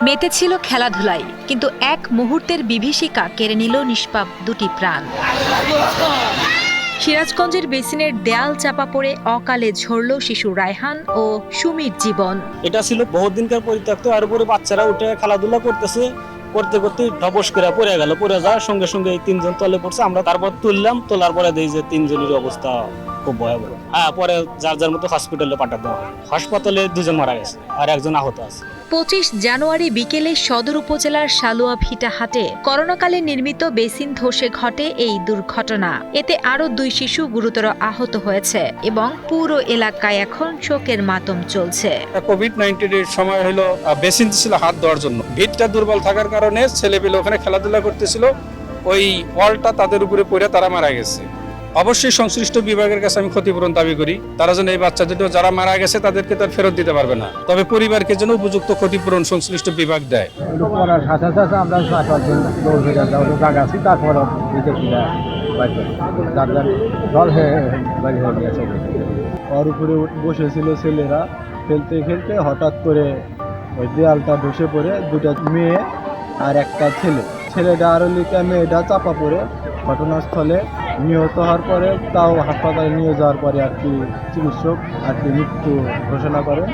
মেতেছিল খেলাধুলায়, কিন্তু এক মুহূর্তের বিভীষিকা কেড়ে নিল নিষ্পাপ দুটি প্রাণ। সিরাজগঞ্জের বেসিনের দেয়াল চাপা পড়ে অকালে ঝরল শিশু রায়হান ও সুমির জীবন। এটা ছিল বহুদিনকার পরিত্যক্ত, আর উপরে বাচ্চারা উঠে খেলাধুলা করতেছে, করতে করতে ধবস করে পড়ে গেল। পড়ে যাওয়ার সঙ্গে সঙ্গে এই তিনজন তলে পড়ছে। আমরা তারপর তুললাম, তোলার পরে দেখি যে তিনজনের অবস্থা খুব ভয়াবহ। পরে যার যার মতো হসপিটালে পাঠাতে হয়। হাসপাতালে দুজন মারা গেছে আর একজন আহত আছে। 25 জানুয়ারি বিকেলে সদর উপজেলার সালুয়া ভিটা হাটে করোনাকালে নির্মিত বেসিন ধসে ঘটে এই দুর্ঘটনা। এতে আরো 2 শিশু গুরুতর আহত হয়েছে এবং পুরো এলাকায় এখন শোকের মাতম চলছে। কোভিড-19 এর সময় হলো বেসিন ছিল হাত দেওয়ার জন্য। ভিতটা দুর্বল থাকার কারণে ছেলেপেলে ওখানে খেলাধুলা করতেছিল, ওই ওয়ালটা তাদের উপরে পড়ে তারা মারা গেছে। অবশ্যই সংশ্লিষ্ট বিভাগের কাছে আমি ক্ষতিপূরণ দাবি করি। তারা যেন এই বাচ্চা দুটো যারা মারা গেছে তাদেরকে তার ফেরত দিতে পারবে না, তবে পরিবারকে যেন উপযুক্ত ক্ষতিপূরণ সংশ্লিষ্ট বিভাগ দেয়। ওর উপরে বসেছিল ছেলেরা, খেলতে খেলতে হঠাৎ করে ওই দেয়ালটা ধসে পড়ে দুটো মেয়ে আর একটা ছেলে। ছেলেটা আরো লিখে মেয়েটা চাপা পড়ে ঘটনাস্থলে নিহত হওয়ার পরে তাও হাসপাতালে নিয়ে যাওয়ার পরে আর কি চিকিৎসক মৃত্যু ঘোষণা করেন।